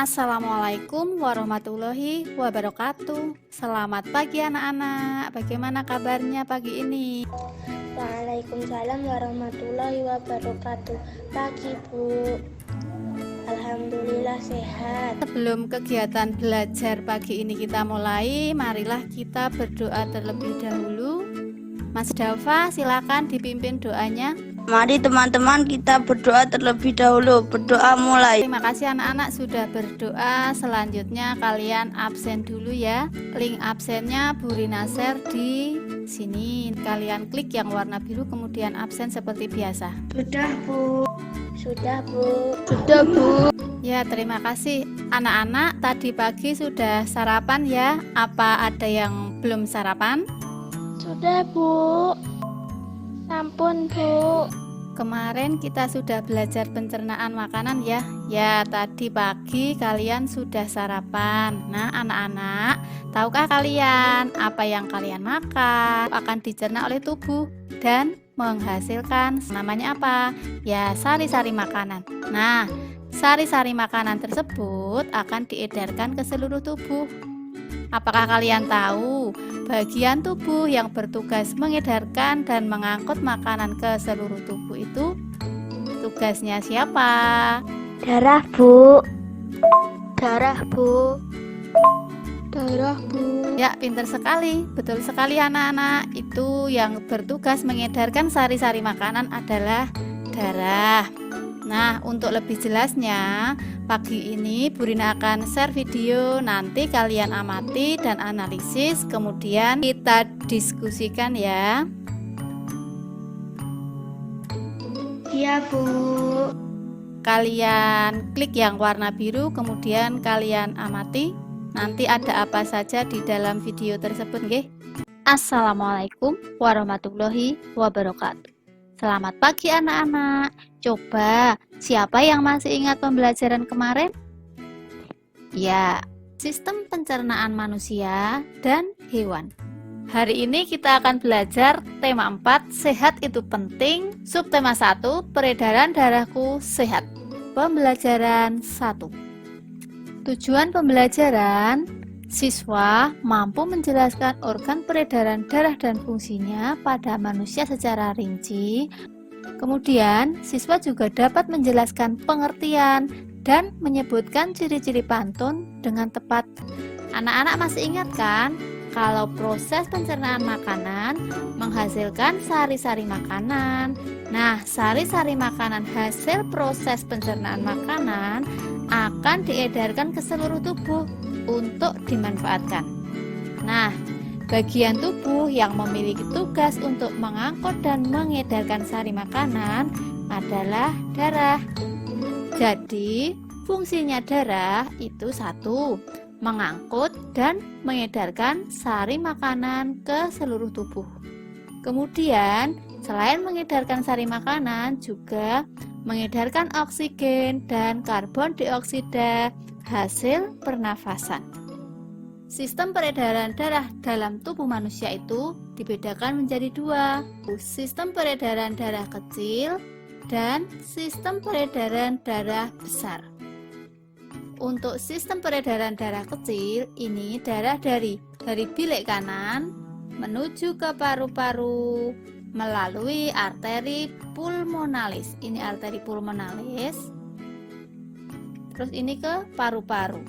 Assalamualaikum warahmatullahi wabarakatuh. Selamat pagi anak-anak. Bagaimana kabarnya pagi ini? Waalaikumsalam warahmatullahi wabarakatuh. Pagi Bu. Alhamdulillah sehat. Sebelum kegiatan belajar pagi ini kita mulai, marilah kita berdoa terlebih dahulu. Mas Dafa, silakan dipimpin doanya. Mari teman-teman kita berdoa terlebih dahulu. Berdoa mulai. Terima kasih anak-anak sudah berdoa. Selanjutnya kalian absen dulu ya. Link absennya Bu Rina share di sini. Kalian klik yang warna biru kemudian absen seperti biasa. Sudah Bu. Sudah Bu. Sudah Bu. Ya, terima kasih. Anak-anak tadi pagi sudah sarapan ya? Apa ada yang belum sarapan? Sudah Bu. Sampun Bu. Kemarin kita sudah belajar pencernaan makanan ya. Ya, tadi pagi kalian sudah sarapan. Nah, anak-anak, tahukah kalian apa yang kalian makan akan dicerna oleh tubuh dan menghasilkan namanya apa? Ya, sari-sari makanan. Nah, sari-sari makanan tersebut akan diedarkan ke seluruh tubuh. Apakah kalian tahu bagian tubuh yang bertugas mengedarkan dan mengangkut makanan ke seluruh tubuh itu tugasnya siapa? Darah Bu. Darah Bu. Darah Bu. Ya, pintar sekali. Betul sekali anak-anak. Itu yang bertugas mengedarkan sari-sari makanan adalah darah. Nah, untuk lebih jelasnya, pagi ini Bu Rina akan share video, nanti kalian amati dan analisis, kemudian kita diskusikan ya. Iya Bu. Kalian klik yang warna biru, kemudian kalian amati. Nanti ada apa saja di dalam video tersebut, nggih. Assalamualaikum warahmatullahi wabarakatuh. Selamat pagi anak-anak. Coba, siapa yang masih ingat pembelajaran kemarin? Ya, sistem pencernaan manusia dan hewan. Hari ini kita akan belajar tema 4, sehat itu penting. Subtema 1, peredaran darahku sehat. Pembelajaran 1. Tujuan pembelajaran, siswa mampu menjelaskan organ peredaran darah dan fungsinya pada manusia secara rinci. Kemudian, siswa juga dapat menjelaskan pengertian dan menyebutkan ciri-ciri pantun dengan tepat. Anak-anak masih ingat kan, kalau proses pencernaan makanan menghasilkan sari-sari makanan. Nah, sari-sari makanan hasil proses pencernaan makanan akan diedarkan ke seluruh tubuh untuk dimanfaatkan. Nah, bagian tubuh yang memiliki tugas untuk mengangkut dan mengedarkan sari makanan adalah darah. Jadi, fungsinya darah itu 1, mengangkut dan mengedarkan sari makanan ke seluruh tubuh. Kemudian, selain mengedarkan sari makanan, juga mengedarkan oksigen dan karbon dioksida hasil pernafasan. Sistem peredaran darah dalam tubuh manusia itu dibedakan menjadi 2, sistem peredaran darah kecil dan sistem peredaran darah besar. Untuk sistem peredaran darah kecil, ini darah dari bilik kanan menuju ke paru-paru melalui arteri pulmonalis. Ini arteri pulmonalis. Terus ini ke paru-paru.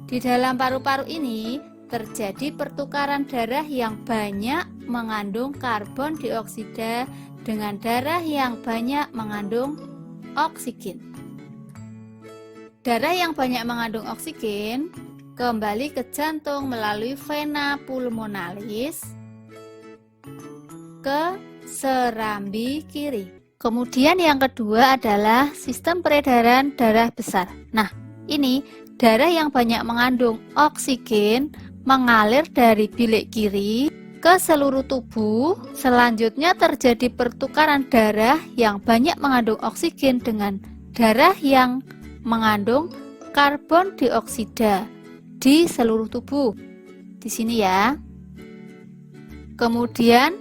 Di dalam paru-paru ini terjadi pertukaran darah yang banyak mengandung karbon dioksida dengan darah yang banyak mengandung oksigen. Darah yang banyak mengandung oksigen kembali ke jantung melalui vena pulmonalis ke serambi kiri. Kemudian yang kedua adalah sistem peredaran darah besar. Nah, ini darah yang banyak mengandung oksigen mengalir dari bilik kiri ke seluruh tubuh. Selanjutnya terjadi pertukaran darah yang banyak mengandung oksigen dengan darah yang mengandung karbon dioksida di seluruh tubuh. Di sini ya. Kemudian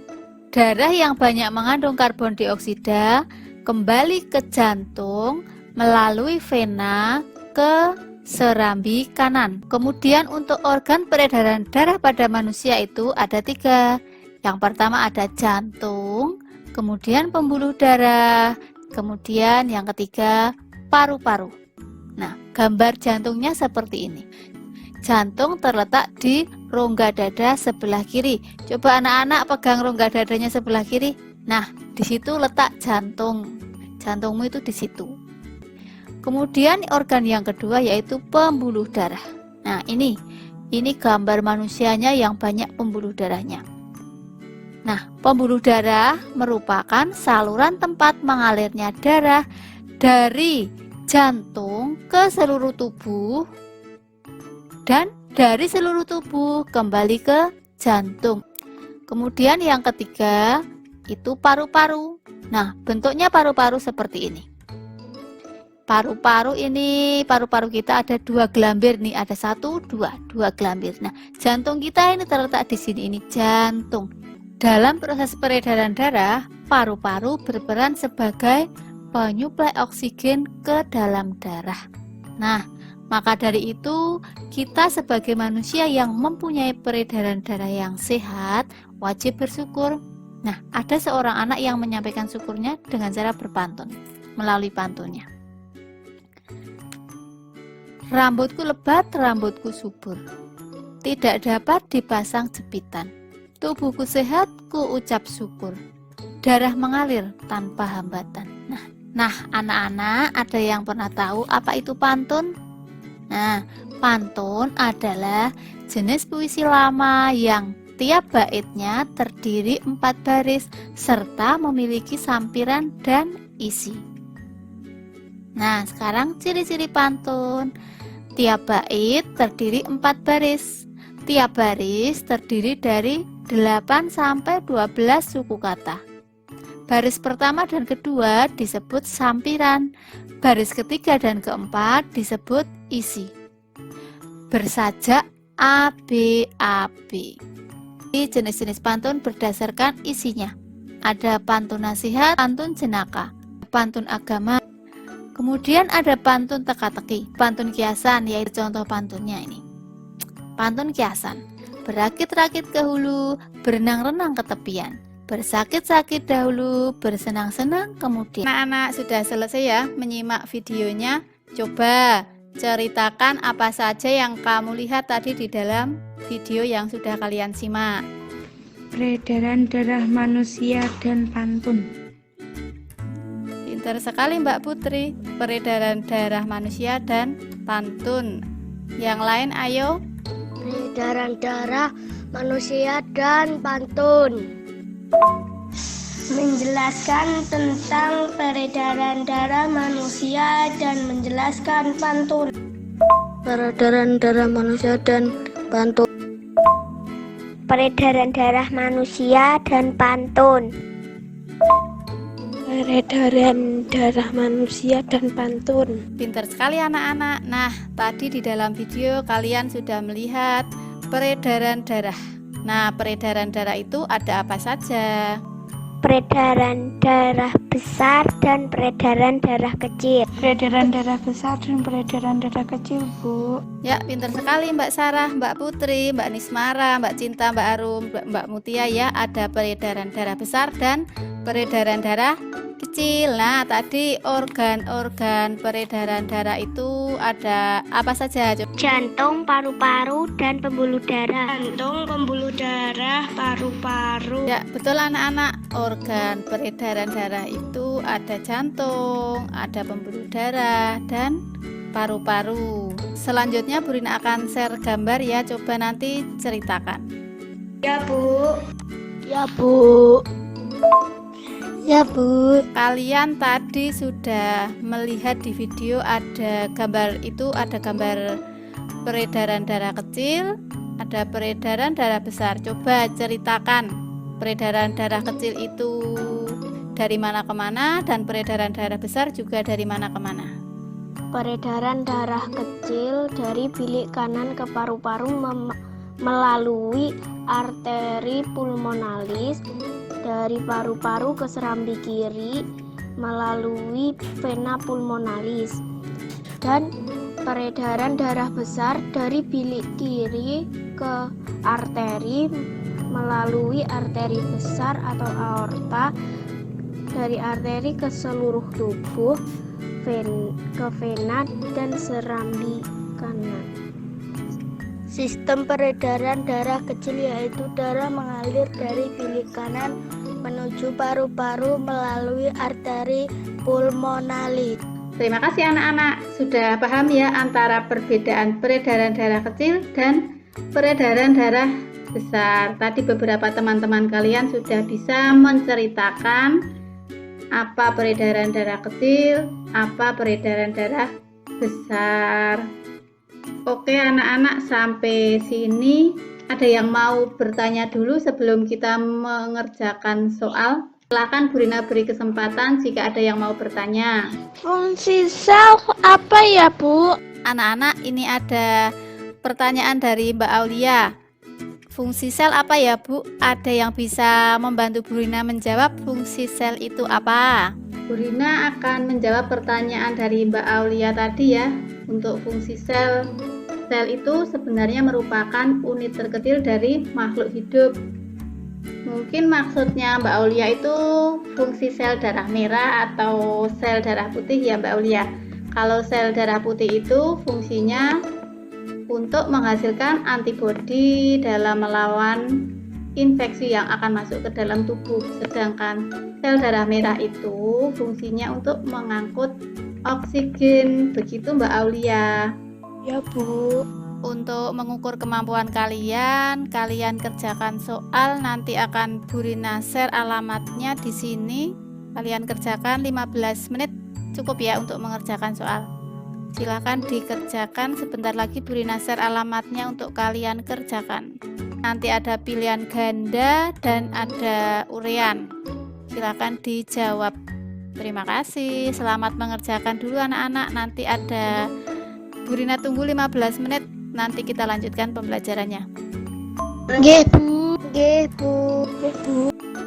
darah yang banyak mengandung karbon dioksida kembali ke jantung melalui vena ke serambi kanan. Kemudian untuk organ peredaran darah pada manusia itu ada 3. Yang pertama ada jantung, kemudian pembuluh darah, kemudian yang ketiga paru-paru. Nah, gambar jantungnya seperti ini. Jantung terletak di rongga dada sebelah kiri. Coba anak-anak pegang rongga dadanya sebelah kiri. Nah, di situ letak jantung. Jantungmu itu di situ. Kemudian organ yang kedua yaitu pembuluh darah. Nah, ini gambar manusianya yang banyak pembuluh darahnya. Nah, pembuluh darah merupakan saluran tempat mengalirnya darah dari jantung ke seluruh tubuh dan dari seluruh tubuh kembali ke jantung. Kemudian yang ketiga itu paru-paru. Nah, bentuknya paru-paru seperti ini. Paru-paru kita ada 2 gelambir nih, ada 1, 2 gelambir. Nah, jantung kita ini terletak di sini, ini jantung. Dalam proses peredaran darah, paru-paru berperan sebagai penyuplai oksigen ke dalam darah. Nah, maka dari itu kita sebagai manusia yang mempunyai peredaran darah yang sehat wajib bersyukur. Nah, ada seorang anak yang menyampaikan syukurnya dengan cara berpantun, melalui pantunnya. Rambutku lebat, rambutku subur, tidak dapat dipasang jepitan. Tubuhku sehat, ku ucap syukur. Darah mengalir tanpa hambatan. Nah, anak-anak ada yang pernah tahu apa itu pantun? Nah, pantun adalah jenis puisi lama yang tiap baitnya terdiri 4 baris serta memiliki sampiran dan isi. Nah, sekarang ciri-ciri pantun. Tiap bait terdiri 4 baris. Tiap baris terdiri dari 8 sampai 12 suku kata. Baris pertama dan kedua disebut sampiran. Baris ketiga dan keempat disebut isi. Bersajak A, B, A, B. Jenis-jenis pantun berdasarkan isinya. Ada pantun nasihat, pantun jenaka, pantun agama. Kemudian ada pantun teka-teki, pantun kiasan, yaitu contoh pantunnya ini. Pantun kiasan, berakit-rakit ke hulu, berenang-renang ke tepian, bersakit-sakit dahulu, bersenang-senang kemudian. Anak-anak sudah selesai ya menyimak videonya. Coba ceritakan apa saja yang kamu lihat tadi di dalam video yang sudah kalian simak. Peredaran darah manusia dan pantun. Pintar sekali Mbak Putri. Peredaran darah manusia dan pantun. Yang lain ayo. Peredaran darah manusia dan pantun. Menjelaskan tentang peredaran darah manusia dan menjelaskan pantun. Peredaran darah manusia dan pantun. Peredaran darah manusia dan pantun. Peredaran darah manusia dan pantun. Pintar sekali anak-anak. Nah, tadi di dalam video kalian sudah melihat peredaran darah. Nah, peredaran darah itu ada apa saja? Peredaran darah besar dan peredaran darah kecil. Peredaran darah besar dan peredaran darah kecil, Bu. Ya, pintar sekali Mbak Sarah, Mbak Putri, Mbak Nismara, Mbak Cinta, Mbak Arum, Mbak Mutia ya. Ada peredaran darah besar dan peredaran darah kecil. Nah, tadi organ-organ peredaran darah itu ada apa saja? Jantung, paru-paru, dan pembuluh darah. Jantung, pembuluh darah, paru-paru. Ya, betul anak-anak. Organ peredaran darah itu ada jantung, ada pembuluh darah, dan paru-paru. Selanjutnya Bu Rina akan share gambar ya. Coba nanti ceritakan. Ya, Bu. Ya, Bu. Ya, Bu. Kalian tadi sudah melihat di video ada gambar itu, ada gambar peredaran darah kecil, ada peredaran darah besar. Coba ceritakan peredaran darah kecil itu dari mana ke mana dan peredaran darah besar juga dari mana ke mana. Peredaran darah kecil dari bilik kanan ke paru-paru melalui arteri pulmonalis, dari paru-paru ke serambi kiri melalui vena pulmonalis, dan peredaran darah besar dari bilik kiri ke arteri melalui arteri besar atau aorta, dari arteri ke seluruh tubuh, ke vena dan serambi kanan. Sistem peredaran darah kecil yaitu darah mengalir dari bilik kanan menuju paru-paru melalui arteri pulmonali. Terima kasih anak-anak, sudah paham ya antara perbedaan peredaran darah kecil dan peredaran darah besar. Tadi beberapa teman-teman kalian sudah bisa menceritakan apa peredaran darah kecil, apa peredaran darah besar. Oke anak-anak, sampai sini ada yang mau bertanya dulu sebelum kita mengerjakan soal? Silakan Bu Rina beri kesempatan jika ada yang mau bertanya. Fungsi sel apa ya, Bu? Anak-anak, ini ada pertanyaan dari Mbak Aulia. Fungsi sel apa ya, Bu? Ada yang bisa membantu Bu Rina menjawab fungsi sel itu apa? Bu Rina akan menjawab pertanyaan dari Mbak Aulia tadi ya. Untuk fungsi sel, sel itu sebenarnya merupakan unit terkecil dari makhluk hidup. Mungkin maksudnya Mbak Aulia itu fungsi sel darah merah atau sel darah putih ya Mbak Aulia. Kalau sel darah putih itu fungsinya untuk menghasilkan antibodi dalam melawan infeksi yang akan masuk ke dalam tubuh. Sedangkan sel darah merah itu fungsinya untuk mengangkut oksigen. Begitu Mbak Aulia. Ya, Bu. Untuk mengukur kemampuan kalian kerjakan soal, nanti akan Bu Rina share alamatnya di sini. Kalian kerjakan 15 menit cukup ya untuk mengerjakan soal. Silahkan dikerjakan, sebentar lagi Bu Rina share alamatnya untuk kalian kerjakan. Nanti ada pilihan ganda dan ada urean. Silahkan dijawab. Terima kasih, selamat mengerjakan dulu anak-anak. Nanti ada Bu Rina tunggu 15 menit. Nanti kita lanjutkan pembelajarannya. Nggih, Bu. Nggih, Bu. Nggih, Bu.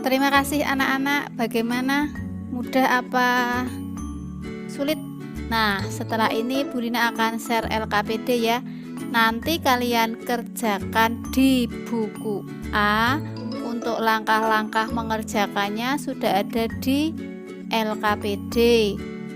Terima kasih anak-anak. Bagaimana? Mudah apa sulit? Nah, setelah ini Bu Rina akan share LKPD ya. Nanti kalian kerjakan di buku A. Untuk langkah-langkah mengerjakannya sudah ada di LKPD.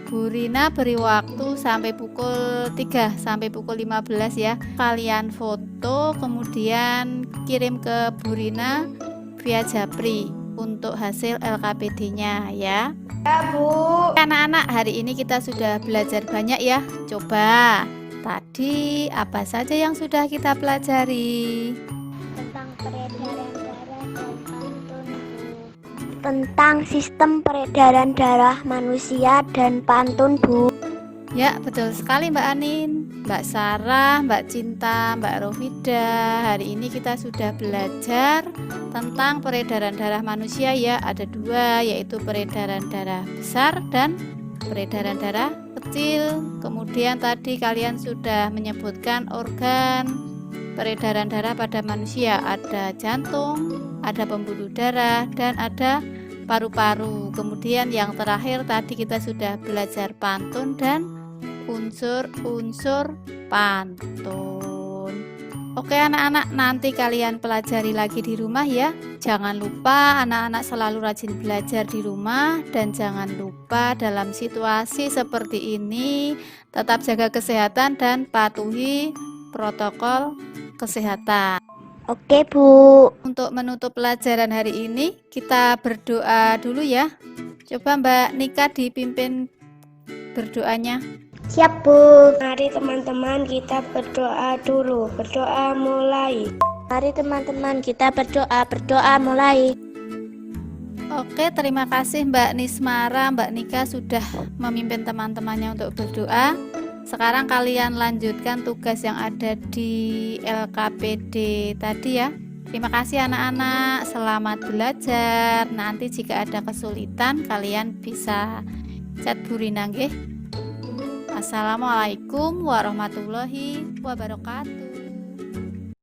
Bu Rina beri waktu sampai pukul 3 sampai pukul 15 ya. Kalian foto kemudian kirim ke Bu Rina via Japri untuk hasil LKPD-nya ya. Ya, Bu. Anak-anak, hari ini kita sudah belajar banyak ya. Coba tadi apa saja yang sudah kita pelajari? Tentang peredaran darah dan pantun, Bu. Tentang sistem peredaran darah manusia dan pantun, Bu. Ya, betul sekali Mbak Anin, Mbak Sarah, Mbak Cinta, Mbak Rofida. Hari ini kita sudah belajar tentang peredaran darah manusia ya. Ada dua, yaitu peredaran darah besar dan peredaran darah kecil. Kemudian tadi kalian sudah menyebutkan organ peredaran darah pada manusia. Ada jantung, ada pembuluh darah, dan ada paru-paru. Kemudian yang terakhir tadi kita sudah belajar pantun dan unsur-unsur pantun. Oke anak-anak, nanti kalian pelajari lagi di rumah ya. Jangan lupa anak-anak selalu rajin belajar di rumah, dan jangan lupa dalam situasi seperti ini tetap jaga kesehatan dan patuhi protokol kesehatan. Oke, Bu. Untuk menutup pelajaran hari ini kita berdoa dulu ya. Coba Mbak Nika dipimpin berdoanya. Siap, Bu. Mari teman-teman kita berdoa dulu. Berdoa mulai. Mari teman-teman kita berdoa. Berdoa mulai. Oke, terima kasih Mbak Nismara, Mbak Nika sudah memimpin teman-temannya untuk berdoa. Sekarang kalian lanjutkan tugas yang ada di LKPD tadi ya. Terima kasih anak-anak, selamat belajar. Nanti jika ada kesulitan kalian bisa chat Bu Rina nggih. Assalamualaikum warahmatullahi wabarakatuh.